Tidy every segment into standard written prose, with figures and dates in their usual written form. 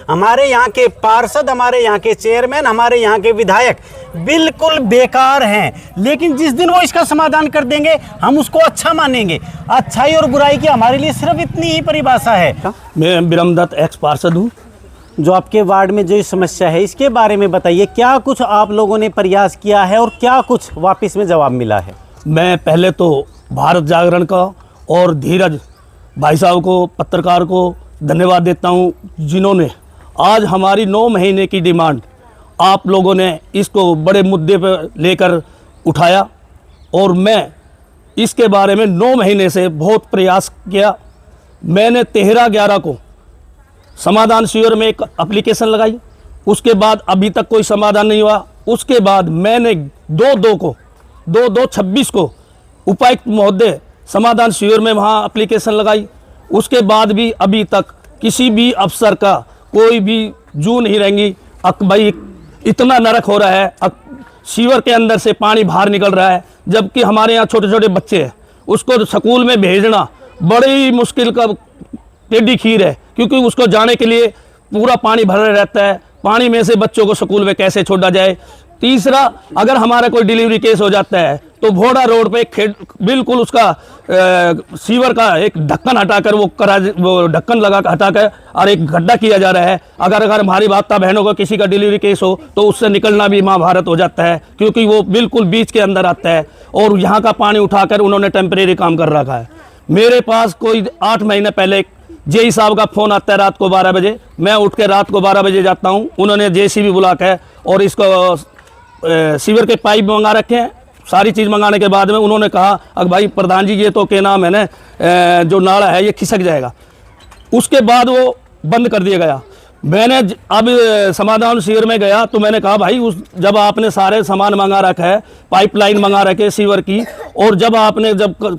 हमारे यहाँ के पार्षद, हमारे यहाँ के चेयरमैन, हमारे यहाँ के विधायक बिल्कुल बेकार हैं। लेकिन जिस दिन वो इसका समाधान कर देंगे हम उसको अच्छा मानेंगे। अच्छाई और बुराई की हमारे लिए सिर्फ इतनी ही परिभाषा है। मैं ब्रह्मदत्त एक्स पार्षद हूँ। जो आपके वार्ड में जो समस्या है इसके बारे में बताइए, क्या कुछ आप लोगों ने प्रयास किया है और क्या कुछ वापस में जवाब मिला है? मैं पहले तो भारत जागरण का और धीरज भाई साहब को, पत्रकार को धन्यवाद देता हूं, जिन्होंने आज हमारी 9 महीने की डिमांड आप लोगों ने इसको बड़े मुद्दे पर लेकर उठाया और मैं इसके बारे में 9 महीने से बहुत प्रयास किया। मैंने 13/11 को समाधान शिविर में एक एप्लीकेशन लगाई, उसके बाद अभी तक कोई समाधान नहीं हुआ। उसके बाद मैंने 2/26 को उपायुक्त महोदय समाधान शिविर में वहाँ एप्लीकेशन लगाई। उसके बाद भी अभी तक किसी भी अफसर का कोई भी जू नहीं रहेंगी। भाई इतना नरक हो रहा है, शिविर के अंदर से पानी बाहर निकल रहा है, जबकि हमारे यहाँ छोटे छोटे बच्चे हैं, उसको स्कूल में भेजना बड़ी मुश्किल का टेढ़ी खीर है, क्योंकि उसको जाने के लिए पूरा पानी भरा रहता है। पानी में से बच्चों को स्कूल में कैसे छोड़ा जाए। तीसरा, अगर हमारा कोई डिलीवरी केस हो जाता है तो भोड़ा रोड पे बिल्कुल उसका सीवर का एक ढक्कन हटाकर वो ढक्कन लगा हटाकर और एक गड्ढा किया जा रहा है। अगर हमारी माता बहनों को किसी का डिलीवरी केस हो तो उससे निकलना भी महाभारत हो जाता है, क्योंकि वो बिल्कुल बीच के अंदर आता है और यहाँ का पानी उठाकर उन्होंने टेम्परेरी काम कर रखा है। मेरे पास कोई 8 महीने पहले जेई साहब का फ़ोन आता है रात को 12 बजे। मैं उठ के रात को 12 बजे जाता हूँ, उन्होंने जेसीबी बुला के और इसको सीवर के पाइप मंगा रखे हैं। सारी चीज़ मंगाने के बाद में उन्होंने कहा, अगर भाई प्रधान जी ये तो क्या नाम है ना, जो नाला है ये खिसक जाएगा। उसके बाद वो बंद कर दिया गया। मैंने अब समाधान शिविर में गया तो मैंने कहा, भाई जब आपने सारे सामान मंगा रखा है, पाइपलाइन मंगा रखे सीवर की, और जब आपने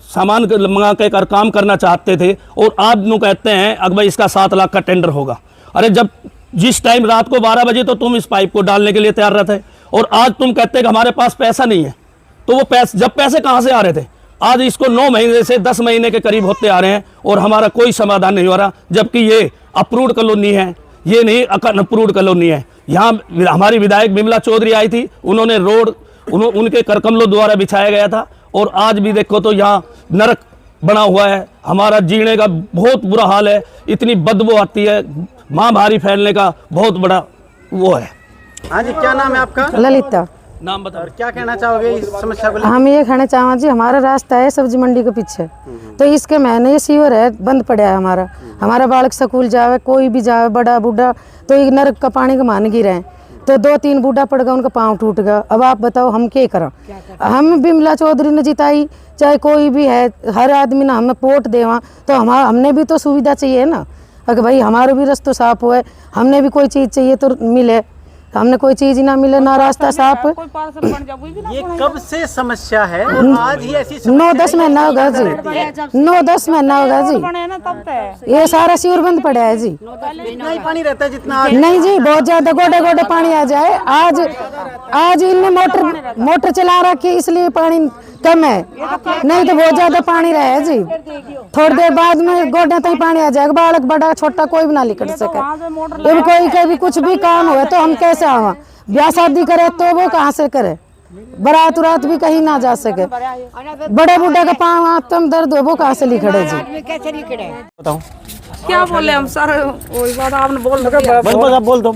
सामान मंगा के कर काम करना चाहते थे और आप नु कहते हैं अगर भाई इसका 7 लाख का टेंडर होगा। अरे जब जिस टाइम रात को 12 बजे तो तुम इस पाइप को डालने के लिए तैयार रहते और आज तुम कहते हैं कि हमारे पास पैसा नहीं है। तो वो पैसे कहाँ से आ रहे थे? आज इसको 9 महीने से 10 महीने के करीब होते आ रहे हैं और हमारा कोई समाधान नहीं हो रहा, जबकि ये अप्रूव्ड कॉलोनी है, ये नहीं अप्रूव्ड कॉलोनी है। यहाँ हमारी विधायक बिमला चौधरी आई थी, उन्होंने रोड उनके करकमलों द्वारा बिछाया गया था और आज भी देखो तो यहाँ नरक बना हुआ है। हमारा जीने का बहुत बुरा हाल है, इतनी बदबू आती है, महामारी फैलने का बहुत बड़ा वो है। हाँ जी, क्या नाम है आपका? ललिता। नाम बताओ। क्या कहना चाहोगे इस समस्या को? हम ये कहना चाहेंगे जी, हमारा रास्ता है सब्जी मंडी के पीछे, तो इसके महीने ये सीवर है बंद पड़ा है। हमारा बालक स्कूल जावे, कोई भी जावे, बड़ा बूढ़ा, तो एक नरक का पानी का मान गिरे हैं। तो 2-3 बूढ़ा पड़ गया, उनका पाँव टूट गया। अब आप बताओ हम क्या करें? हम बिमला चौधरी ने जिताई, चाहे कोई भी है, हर आदमी ना हमें वोट देवा, तो हमने भी तो सुविधा चाहिए ना। अगर भाई हमारा भी रास्ता साफ हुए, हमने भी कोई चीज़ चाहिए तो मिले। हमने कोई चीज ना मिले, ना रास्ता साफ। ये कब से समस्या है? आज ही ऐसी 9-10 महीना होगा जी, 9-10 महीना होगा जी। ये सारा सीवर बंद पड़ा है जी। इतना ही पानी रहता है जितना? नहीं जी, बहुत ज्यादा गोडे गोडे पानी आ जाए। आज इनने मोटर चला रखी इसलिए पानी कम है, नहीं तो बहुत ज्यादा पानी रहे जी। थोड़ी देर बाद में गोडे तक पानी आ जाएगा। बालक बड़ा छोटा कोई भी ना निकल सके। अब कोई कभी कुछ भी काम हुए तो हम कैसे आवा? ब्याह शादी करे तो वो कहाँ से करे? बारात उरात भी कहीं ना जा सके। बड़े बूढ़े का पाँव आत्म दर्द हो, वो कहाँ से लिखड़े जी? बताओ क्या बोले हम सर, वही बात आपने बोल दो।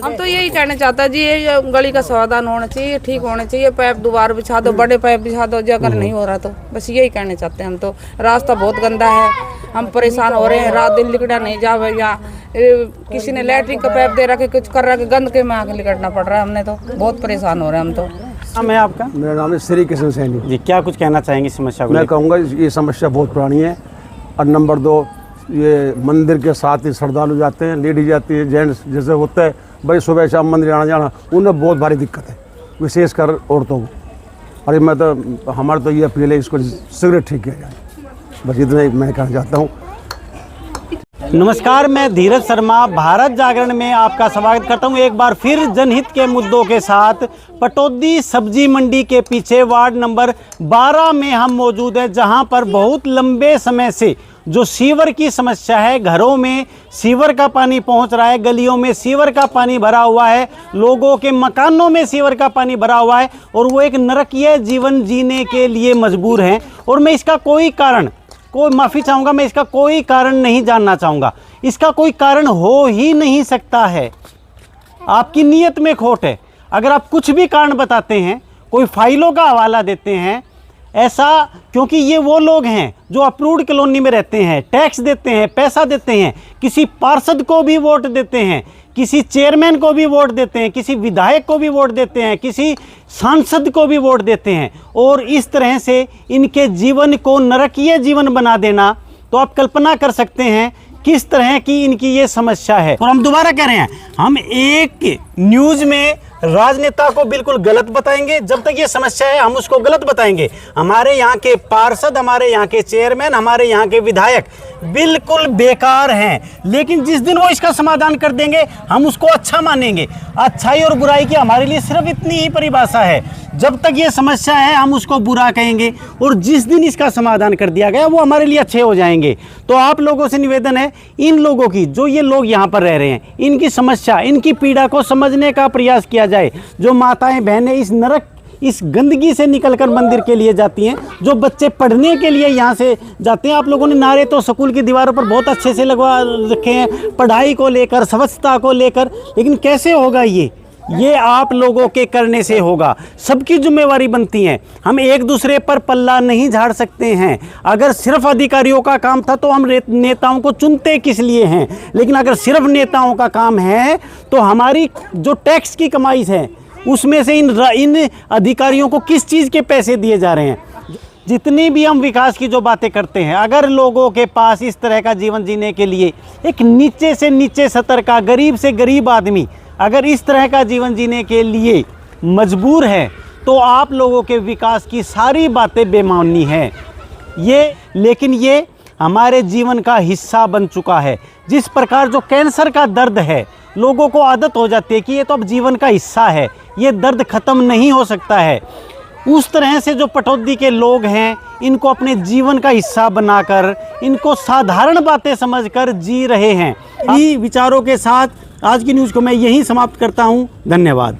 हम तो यही कहना चाहते हैं जी, ये गली का समाधान होना चाहिए, ठीक होना चाहिए। पाइप दोबारा बिछा दो, बड़े पाइप बिछा दो, अगर नहीं हो रहा तो बस यही कहना चाहते हैं हम तो। रास्ता बहुत गंदा है, हम परेशान हो रहे हैं, रात दिन लिकड़ा नहीं जावे। या किसी ने लैट्रिन का पाइप दे रखे, कुछ कर रहा है, गंद के में आके लिकड़ना पड़ रहा है। हमने तो बहुत परेशान हो रहे हैं हम तो। नाम है आपका? मेरा नाम है श्री कृष्ण सैनी जी। क्या कुछ कहना चाहेंगे समस्या को? मैं कहूँगा ये समस्या बहुत पुरानी है। और नंबर 2, ये मंदिर के साथ ही श्रद्धालु जाते हैं, लेडीज जाती है, जेंट्स जैसे होता है भाई सुबह शाम मंदिर आना जाना, उन्हें बहुत भारी दिक्कत है, विशेषकर औरतों को। अरे मैं तो हमारा तो ये अपील है, इसको शीघ्र ठीक किया जाए, बस इतना ही मैं कहना चाहता हूँ। नमस्कार, मैं धीरज शर्मा भारत जागरण में आपका स्वागत करता हूं एक बार फिर जनहित के मुद्दों के साथ। पटौदी सब्जी मंडी के पीछे वार्ड नंबर 12 में हम मौजूद हैं, जहां पर बहुत लंबे समय से जो सीवर की समस्या है, घरों में सीवर का पानी पहुंच रहा है, गलियों में सीवर का पानी भरा हुआ है, लोगों के मकानों में सीवर का पानी भरा हुआ है और वो एक नरकीय जीवन जीने के लिए मजबूर हैं। और मैं इसका कोई कारण, माफ़ी चाहूँगा, मैं इसका कोई कारण नहीं जानना चाहूँगा। इसका कोई कारण हो ही नहीं सकता है। आपकी नीयत में खोट है। अगर आप कुछ भी कारण बताते हैं, कोई फाइलों का हवाला देते हैं, ऐसा, क्योंकि ये वो लोग हैं जो अप्रूव्ड कॉलोनी में रहते हैं, टैक्स देते हैं, पैसा देते हैं, किसी पार्षद को भी वोट देते हैं, किसी चेयरमैन को भी वोट देते हैं, किसी विधायक को भी वोट देते हैं, किसी सांसद को भी वोट देते हैं, और इस तरह से इनके जीवन को नरकीय जीवन बना देना, तो आप कल्पना कर सकते हैं किस तरह की इनकी ये समस्या है। और हम दोबारा कह रहे हैं, हम एक न्यूज़ में राजनेता को बिल्कुल गलत बताएंगे, जब तक ये समस्या है हम उसको गलत बताएंगे। हमारे यहाँ के पार्षद, हमारे यहाँ के चेयरमैन, हमारे यहाँ के विधायक बिल्कुल बेकार हैं, लेकिन जिस दिन वो इसका समाधान कर देंगे हम उसको अच्छा मानेंगे। अच्छाई और बुराई की हमारे लिए सिर्फ इतनी ही परिभाषा है, जब तक ये समस्या है हम उसको बुरा कहेंगे, और जिस दिन इसका समाधान कर दिया गया वो हमारे लिए अच्छे हो जाएंगे। तो आप लोगों से निवेदन है, इन लोगों की, जो ये लोग यहाँ पर रह रहे हैं, इनकी समस्या, इनकी पीड़ा को समझने का प्रयास किया जाए। जो माताएं बहनें इस नरक, इस गंदगी से निकलकर मंदिर के लिए जाती हैं, जो बच्चे पढ़ने के लिए यहाँ से जाते हैं, आप लोगों ने नारे तो स्कूल की दीवारों पर बहुत अच्छे से लगवा रखे हैं, पढ़ाई को लेकर, स्वच्छता को लेकर, लेकिन कैसे होगा ये आप लोगों के करने से होगा। सबकी जिम्मेवारी बनती है। हम एक दूसरे पर पल्ला नहीं झाड़ सकते हैं। अगर सिर्फ अधिकारियों का काम था तो हम नेताओं को चुनते किस लिए हैं, लेकिन अगर सिर्फ नेताओं का काम है तो हमारी जो टैक्स की कमाई है उसमें से इन अधिकारियों को किस चीज़ के पैसे दिए जा रहे हैं। जितनी भी हम विकास की जो बातें करते हैं, अगर लोगों के पास इस तरह का जीवन जीने के लिए एक नीचे से नीचे स्तर का, गरीब से गरीब आदमी अगर इस तरह का जीवन जीने के लिए मजबूर है, तो आप लोगों के विकास की सारी बातें बेमानी हैं। लेकिन ये हमारे जीवन का हिस्सा बन चुका है। जिस प्रकार जो कैंसर का दर्द है, लोगों को आदत हो जाती है कि ये तो अब जीवन का हिस्सा है, ये दर्द ख़त्म नहीं हो सकता है, उस तरह से जो पटौदी के लोग हैं, इनको अपने जीवन का हिस्सा बनाकर, इनको साधारण बातें समझकर जी रहे हैं। इन्हीं विचारों के साथ आज की न्यूज़ को मैं यहीं समाप्त करता हूं। धन्यवाद।